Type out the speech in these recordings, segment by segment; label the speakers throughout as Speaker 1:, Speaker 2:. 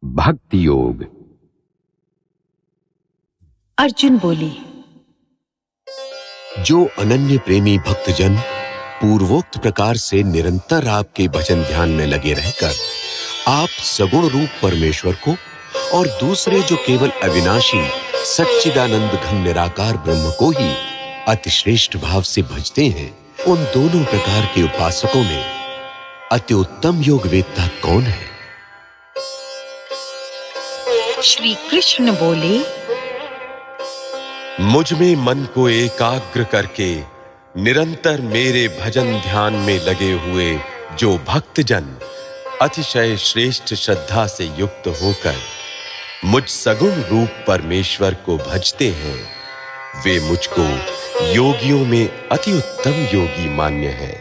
Speaker 1: भक्ति योग।
Speaker 2: अर्जुन बोले,
Speaker 3: जो अनन्य प्रेमी भक्तजन पूर्वोक्त प्रकार से निरंतर आपके भजन ध्यान में लगे रहकर आप सगुण रूप परमेश्वर को और दूसरे जो केवल अविनाशी सच्चिदानंद घन निराकार ब्रह्म को ही अतिश्रेष्ठ भाव से भजते हैं, उन दोनों प्रकार के उपासकों में अति उत्तम योग वेत्ता कौन है?
Speaker 2: श्री कृष्ण बोले,
Speaker 3: मुझ में मन को एकाग्र करके निरंतर मेरे भजन ध्यान में लगे हुए जो भक्तजन अतिशय श्रेष्ठ श्रद्धा से युक्त होकर मुझ सगुण रूप परमेश्वर को भजते हैं, वे मुझको योगियों में अति उत्तम योगी मान्य है।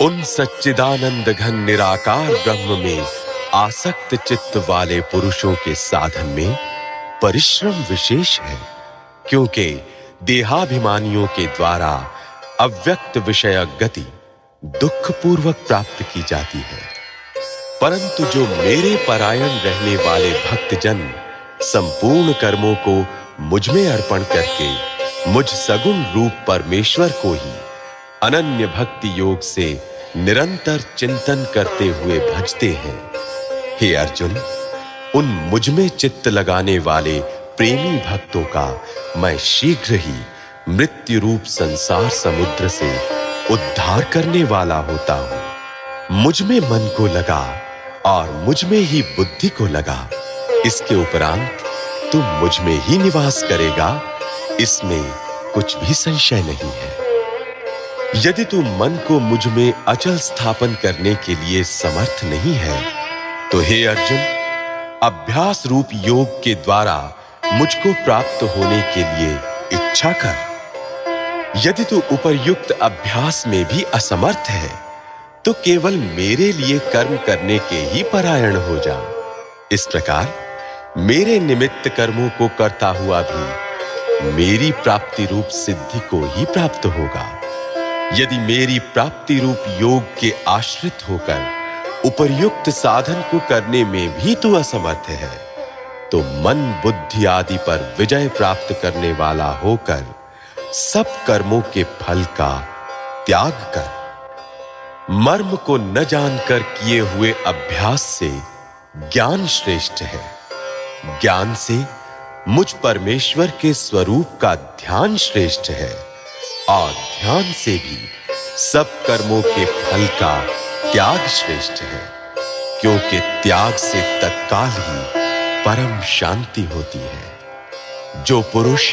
Speaker 3: उन सच्चिदानंद घन निराकार ब्रह्म में आसक्त चित्त वाले पुरुषों के साधन में परिश्रम विशेष है, क्योंकि देहाभिमानियों के द्वारा अव्यक्त विषय गति दुख पूर्वक प्राप्त की जाती है, परंतु जो मेरे परायण रहने वाले भक्तजन संपूर्ण कर्मों को मुझ में अर्पण करके मुझ सगुण रूप परमेश्वर को ही अनन्य भक्ति योग से निरंतर चिंतन करते हुए भजते हैं, हे अर्जुन, उन मुझ में चित्त लगाने वाले प्रेमी भक्तों का मैं शीघ्र ही मृत्यु रूप संसार समुद्र से उद्धार करने वाला होता हूं। मुझ में मन को लगा और मुझ में ही बुद्धि को लगा, इसके उपरांत तू मुझ में ही निवास करेगा, इसमें कुछ भी संशय नहीं है। यदि तू मन को मुझ में अचल स्थापन करने के लिए समर्थ नहीं है, तो हे अर्जुन, अभ्यास रूप योग के द्वारा मुझको प्राप्त होने के लिए इच्छा कर। यदि तू उपर्युक्त अभ्यास में भी असमर्थ है, तो केवल मेरे लिए कर्म करने के ही परायण हो जा। इस प्रकार मेरे निमित्त कर्मों को करता हुआ भी मेरी प्राप्ति रूप सिद्धि को ही प्राप्त होगा। यदि मेरी प्राप्ति रूप योग के आश्रित होकर उपर्युक्त साधन को करने में भी तू असमर्थ है, तो मन बुद्धि आदि पर विजय प्राप्त करने वाला होकर सब कर्मों के फल का त्याग कर। मर्म को न जानकर किए हुए अभ्यास से ज्ञान श्रेष्ठ है। ज्ञान से मुझ परमेश्वर के स्वरूप का ध्यान श्रेष्ठ है, और ध्यान से भी सब कर्मों के फल का त्याग श्रेष्ठ है, क्योंकि त्याग से तत्काल ही परम शांति होती है। जो पुरुष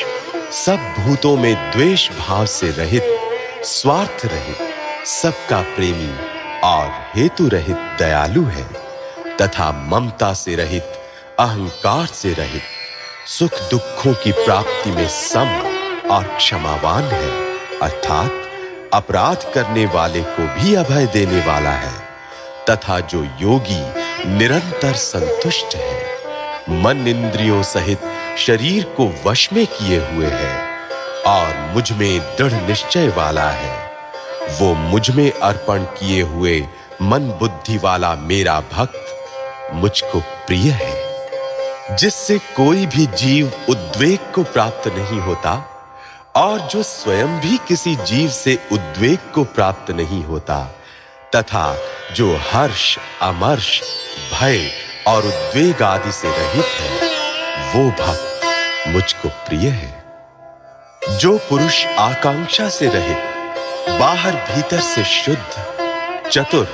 Speaker 3: सब भूतों में द्वेष भाव से रहित, स्वार्थ रहित, सबका प्रेमी और हेतु रहित दयालु है, तथा ममता से रहित, अहंकार से रहित, सुख दुखों की प्राप्ति में सम और क्षमावान है, अर्थात अपराध करने वाले को भी अभय देने वाला है, तथा जो योगी निरंतर संतुष्ट है, मन इंद्रियों सहित शरीर को वश में किए हुए है और मुझ में दृढ़ निश्चय वाला है, वो मुझ में अर्पण किए हुए मन बुद्धि वाला मेरा भक्त मुझको प्रिय है। जिससे कोई भी जीव उद्वेग को प्राप्त नहीं होता, और जो स्वयं भी किसी जीव से उद्वेग को प्राप्त नहीं होता, तथा जो हर्ष, अमर्ष, भय और उद्वेग आदि से रहित है, वो भक्त मुझको प्रिय है। जो पुरुष आकांक्षा से रहित, बाहर भीतर से शुद्ध, चतुर,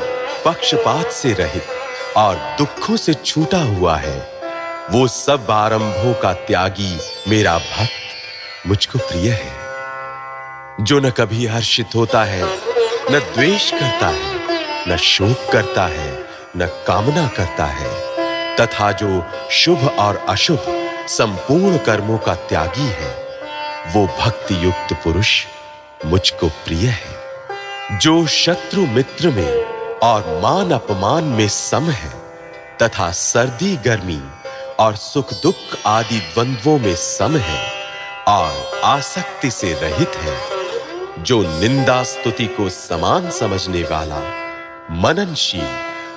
Speaker 3: पक्षपात से रहित और दुखों से छूटा हुआ है, वो सब आरंभों का त्यागी मेरा भक्त मुझको प्रिय है। जो न कभी हर्षित होता है, न द्वेष करता है, न शोक करता है, न कामना करता है, तथा जो शुभ और अशुभ संपूर्ण कर्मों का त्यागी है, वो भक्ति युक्त पुरुष मुझको प्रिय है। जो शत्रु मित्र में और मान अपमान में सम है, तथा सर्दी गर्मी और सुख दुख आदि द्वंद्वों में सम है और आसक्ति से रहित है, जो निंदा स्तुति को समान समझने वाला, मननशील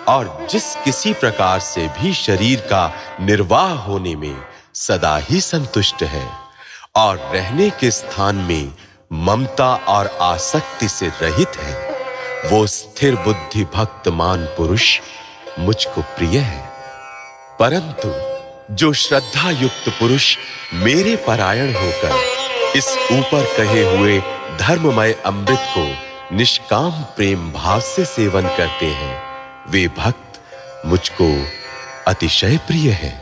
Speaker 3: और जिस किसी प्रकार से भी शरीर का निर्वाह होने में सदा ही संतुष्ट है और रहने के स्थान में ममता और आसक्ति से रहित है, वो स्थिर बुद्धि भक्तमान पुरुष मुझको प्रिय है। परंतु जो श्रद्धा युक्त पुरुष मेरे परायण होकर इस ऊपर कहे हुए धर्ममय अमृत को निष्काम प्रेम भाव से सेवन करते हैं, वे भक्त मुझको अतिशय प्रिय हैं।